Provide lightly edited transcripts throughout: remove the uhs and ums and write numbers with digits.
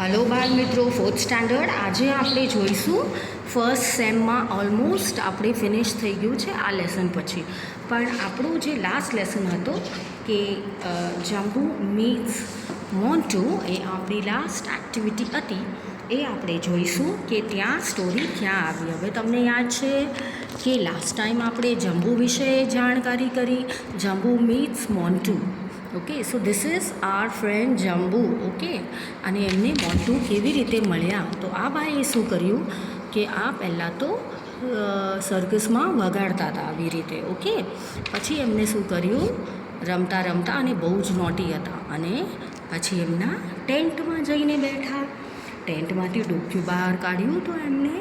Hello બાળ મિત્રો, fourth standard. આજે આપણે જોઈશું ફર્સ્ટ સેમમાં ઓલમોસ્ટ આપણે ફિનિશ થઈ ગયું છે આ લેસન પછી. પણ આપણું જે લાસ્ટ લેસન હતો કે જંબુ મીટ્સ મોન્ટુ, એ આપણી લાસ્ટ એક્ટિવિટી હતી. એ આપણે જોઈશું કે ત્યાં સ્ટોરી ક્યાં આવી. હવે તમને યાદ છે કે લાસ્ટ ટાઈમ આપણે જંબુ વિશે જાણકારી કરી, Jambu meets Montu. Okay, so this is our friend Jambu. Okay, અને એમને મોન્ટુ કેવી રીતે મળ્યા? તો આ ભાઈએ શું કર્યું કે આ પહેલાં તો સર્કસમાં વગાડતા હતા આવી રીતે. ઓકે, પછી એમને શું કર્યું, રમતા રમતા, અને બહુ જ નોટી હતા, અને પછી એમના ટેન્ટમાં જઈને બેઠા. ટેન્ટમાંથી ડોક્યું બહાર કાઢ્યું તો એમને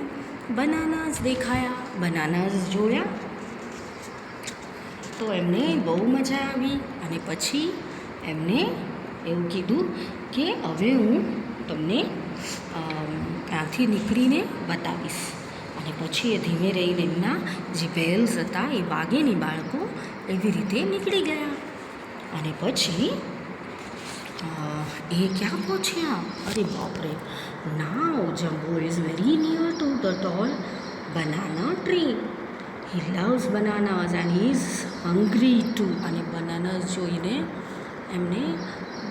બનાનાસ દેખાયા. બનાનાસ જોયા તો એમને બહુ મજા આવી, અને પછી એમને એવું કીધું કે હવે હું તમને ત્યાંથી નીકળીને બતાવીશ. અને પછી એ ધીમે રહીને એમના જે બેલ્સ હતા એ વાગેની બાળકો એવી રીતે નીકળી ગયા. અને પછી એ ક્યાં પહોંચ્યા? અરે બાપરે! Now Jambu is very near to the tall banana tree. He loves bananas and he is hungry too. અને બનાનાસ જોઈને એમને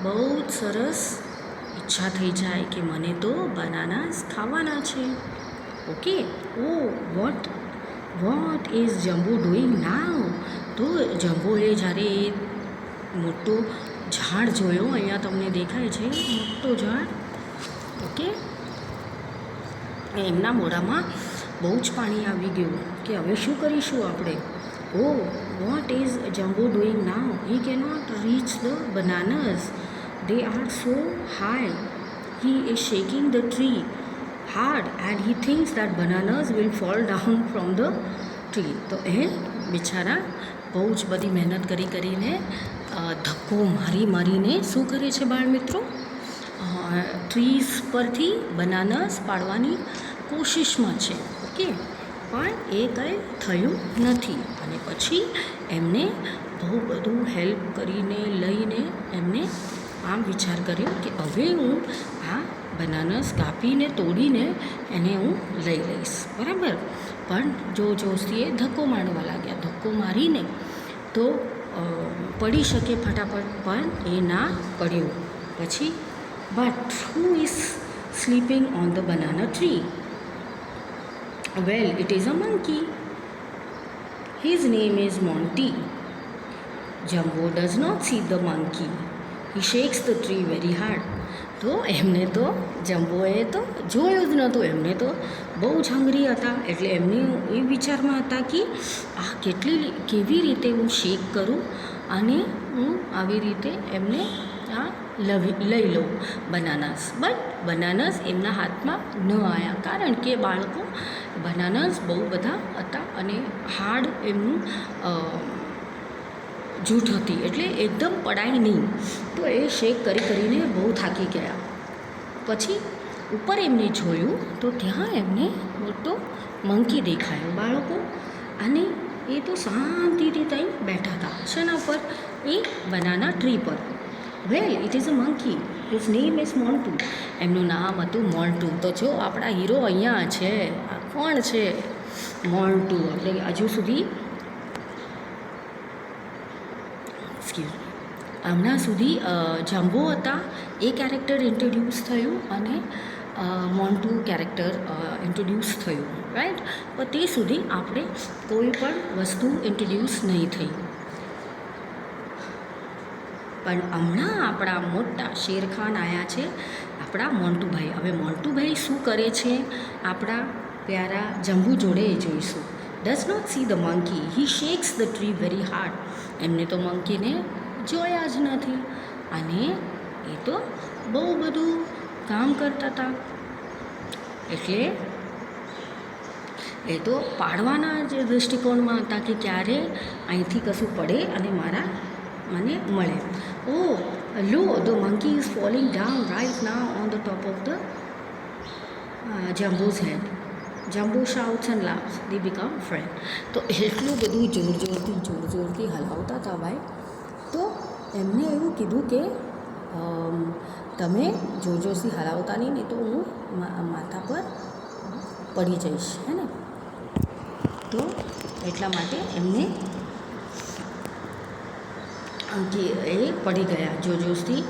બહુ જ સરસ ઈચ્છા થઈ જાય કે મને તો બનાનાસ ખાવાના છે. Okay, oh what is Jambu doing now? તો જંબુએ જ્યારે એ મોટો ઝાડ જોયો, અહીંયા તમને દેખાય છે મોટો ઝાડ. ઓકે, એમના મોઢામાં બહુ જ પાણી આવી ગયું કે હવે શું કરીશું આપણે? Oh what is Jambu doing now? He cannot reach the bananas, they are so high. He is shaking the tree hard and he thinks that bananas will fall down from the tree. તો એ બિચારા બહુ જ બધી મહેનત કરીને ધક્કો મારીને શું કરે છે બાળ મિત્રો? ટ્રીઝ પરથી બનાનાસ પાડવાની કોશિશમાં છે. ઓકે, પણ એ કંઈ થયું નથી. અને પછી એમને બહુ બધું હેલ્પ કરીને લઈને એમને આમ વિચાર કર્યો કે હવે હું આ બનાનાસ કાપીને તોડીને એને હું લઈ લઈશ. બરાબર? પણ જોશથી એ ધક્કો મારવા લાગ્યા. ધક્કો મારીને તો પડી શકે ફટાફટ, પણ એ ના પડ્યું. પછી but who is sleeping on the banana tree? Well, it is a monkey. His name is Monty. Jumbo does not see the monkey. He shakes the tree very hard. તો એમને તો જંબોએ તો જોયું જ નહોતું. એમને તો બહુ જ હંગરી હતા, એટલે એમને એ વિચારમાં હતા કે આ કેવી રીતે હું શેક કરું અને હું આવી રીતે એમને આ લઈ લઉં બનાનાસ. બટ બનાનાસ એમના હાથમાં ન આવ્યા, કારણ કે બાળકો બનાનાસ બહુ બધા હતા અને હાર્ડ એમનું જૂઠ હતી, એટલે એકદમ પડાય નહીં. તો એ શેક કરીને બહુ થાકી ગયા. પછી ઉપર એમને જોયું તો ત્યાં એમને મોટો મંકી દેખાયો બાળકો. અને એ તો શાંતિથી ત્યાં બેઠા હતા. શેના પર? એ બનાના ટ્રી પર. Well, it is a monkey. His name is Montu. એમનું નામ હતું મોન્ટુ. તો જો આપણા હીરો અહીંયા છે. આ કોણ છે? મોન્ટુ. આપણે હજુ સુધી હમણાં સુધી જંબો હતા એ કેરેક્ટર ઇન્ટ્રોડ્યુસ થયું અને મોન્ટુ કેરેક્ટર ઇન્ટ્રોડ્યુસ થયું, રાઈટ? પણ તે સુધી આપણે કોઈ પણ વસ્તુ ઇન્ટ્રોડ્યુસ નહીં થઈ. પણ હમણાં આપણા મોટા શેરખાન આવ્યા છે, આપણા મોન્ટુભાઈ. હવે મોન્ટુભાઈ શું કરે છે આપણા પ્યારા જંબુ જોડે એ જોઈશું. Does not see the monkey, he shakes the tree very hard. એમને તો મંકીને જોયા જ નથી, અને એ તો બહુ બધું કામ કરતા હતા, એટલે એ તો પાડવાના જ દૃષ્ટિકોણમાં હતા કે ક્યારે અહીંથી કશું પડે અને મને મળે. ઓ લો, the monkey is falling down right now on the top of the Jambu's head. Jambu shouts and laughs, they become friend. તો એટલું બધું જોરથી હલાવતા હતા ભાઈ. તો એમને એવું કીધું કે તમે જોરજોરથી હલાવતા નહીં તો હું માથા પર પડી જઈશ, હે ને. તો એટલા માટે એમને એ પડી ગયા જોરજોરથી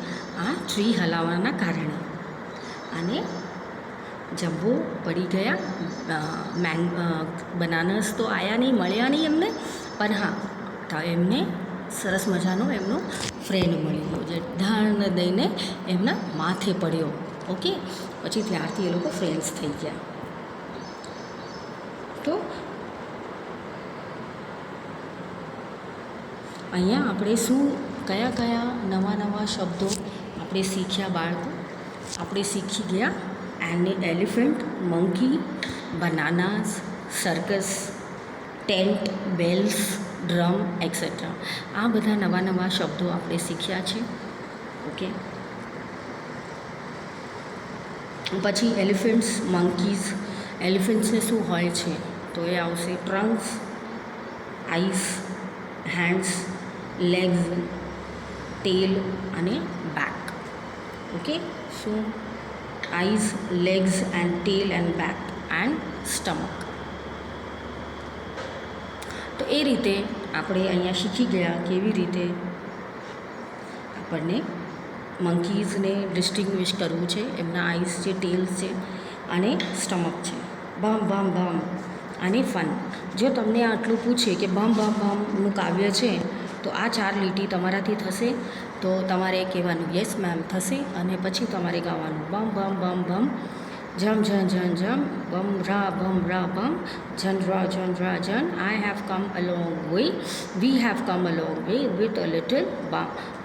આ ટ્રી હલાવવાના કારણે, અને જમ્બો પડી ગયા. બનાનસ તો આવ્યા નહીં, મળ્યા નહીં એમને, પણ હા તો એમને સરસ મજાનો એમનો ફ્રેન્ડ મળી ગયો જે ધાણ દઈને એમના માથે પડ્યો. ઓકે, પછી ત્યારથી એ લોકો ફ્રેન્ડ્સ થઈ ગયા. તો અહીંયા આપણે કયા કયા નવા નવા શબ્દો આપણે શીખ્યા બાળકો? આપણે શીખી ગયા elephant, monkey, બનાનાસ, circus, tent, bells, drum et cetera. આ બધા નવા નવા શબ્દો આપણે શીખ્યા છે. ઓકે, પછી એલિફન્ટ્સ, મંકીઝ. એલિફન્ટ્સને શું હોય છે? તો એ આવશે trunks, eyes, hands, legs, tail અને back. Okay, so eyes, legs and tail and back and stomach. તો એ રીતે આપણે અહીંયા શીખી ગયા કેવી રીતે આપણને મંકીઝને ડિસ્ટિંગ્વિશ કરવું છે. એમના આઈસ છે, ટેલ્સ છે અને સ્ટમક છે. બમ બમ બમ અને ફન. જો તમને આટલું પૂછે કે બમ બમ બમનું કાવ્ય છે તો આ 4 લીટી તમારાથી થશે, તો તમારે કહેવાનું યસ મેમ થશે, અને પછી તમારે ગાવાનું બમ બમ બમ બમ, જમ જન જન જમ, બમ રા બમ, જન રા જન. I have come a long way, we have come a long way with a little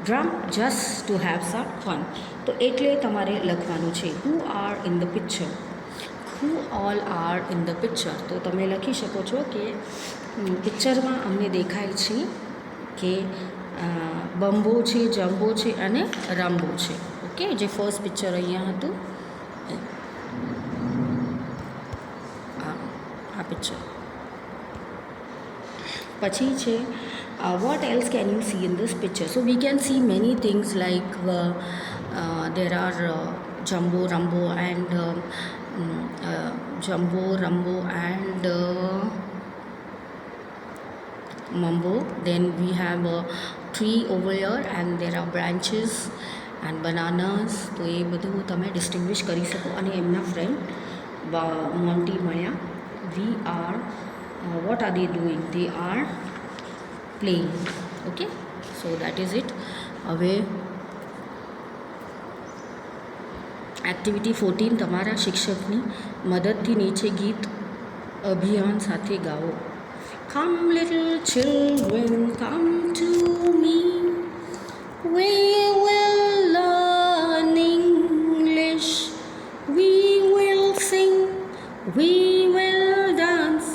drum just to have some fun. તો એટલે તમારે લખવાનું છે who are in the picture, who all are in the picture. તો તમે લખી શકો છો કે પિક્ચરમાં અમને દેખાય છે કે બંબો છે, જમ્બો છે અને રંબો છે. ઓકે, જે ફર્સ્ટ પિક્ચર અહીંયા હતું આ પિક્ચર. પછી છે what else can you see in this picture? So we can see many things like there are jumbo, rumbo and mumbo. Then we have a tree over here and there are branches and bananas. તો એ બધું તમે distinguish કરી શકો. અને એમના friend Monty મળ્યા. We are what are they doing? They are playing. Okay, so that is it. હવે activity 14 તમારા શિક્ષકની મદદથી નીચે ગીત અભિયાન સાથે ગાઓ. Come little children, come to me, we will learn English, we will sing, we will dance,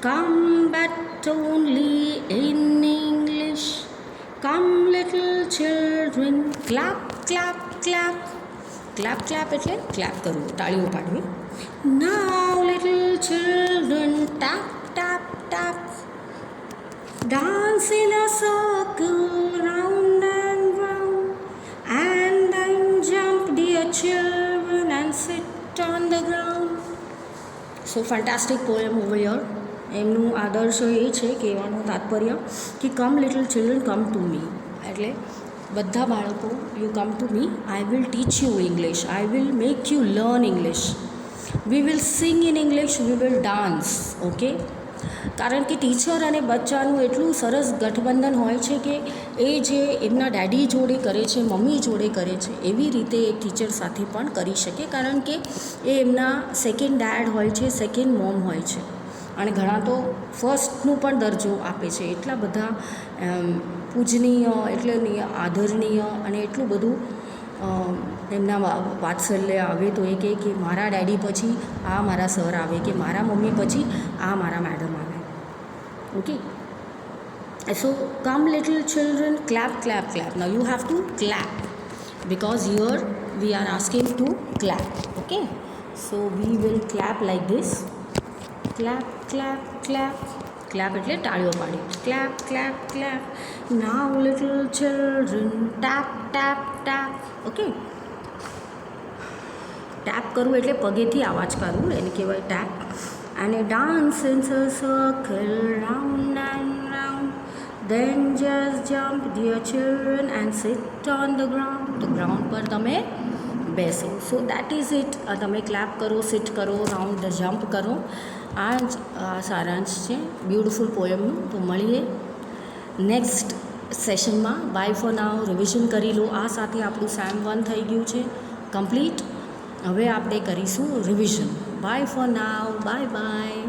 come but only in English. Come little children, clap clap clap. ક્લાપ ક્લાપ એટલે ક્લાપ કરવું, તાળીઓ પાડવી. Now little children, tap tap tap, dance in a circle round and round, and then jump dear children and sit on the ground. So fantastic poem over here. એમનું આદર્શ એ છે કહેવાનું તાત્પર્ય કે come little children come to me, એટલે બધા બાળકો you come to me, I will teach you English, I will make you learn English, we will sing in English, we will dance. Okay, કારણ કે ટીચર અને બચ્ચાનું એટલું સરસ ગઠબંધન હોય છે કે એ જે એમના ડેડી જોડે કરે છે, મમ્મી જોડે કરે છે, એવી રીતે એક ટીચર સાથે પણ કરી શકે, કારણ કે એ એમના સેકન્ડ ડેડ હોય છે, સેકન્ડ મોમ હોય છે, અને ઘણા તો ફર્સ્ટનું પણ દરજ્જો આપે છે. એટલા બધા પૂજનીય, એટલે આદરણીય અને એટલું બધું એમના વાત્સલ્ય આવે તો એ કહે કે મારા ડેડી પછી આ મારા સર આવે, કે મારા મમ્મી પછી આ મારા મેડમ આવે. Okay, so come little children, clap clap clap. Now you have to clap because here we are asking to clap. Okay, so we will clap like this. Clap clap clap, clap એટલે તાળીઓ પાડી. Clap clap clap. Now little children tap tap tap. Okay, tap કરવું એટલે પગેથી અવાજ કાઢવું, એને કહેવાય ટેપ. અને dance in a circle round and round. Then just jump, dear children, and sit on the ground. તો ગ્રાઉન્ડ પર તમે બેસો. So that is it. તમે ક્લેપ કરો, સિટ કરો, રાઉન્ડ જમ્પ કરો. આ જ સારાંશ છે બ્યુટિફુલ પોયમનું. તો મળીએ નેક્સ્ટ સેશનમાં. By for now. રિવિઝન કરી લો. આ સાથે આપણું સેમ 1 થઈ ગયું છે કમ્પ્લીટ. હવે આપણે કરીશું revision. Bye for now. Bye by.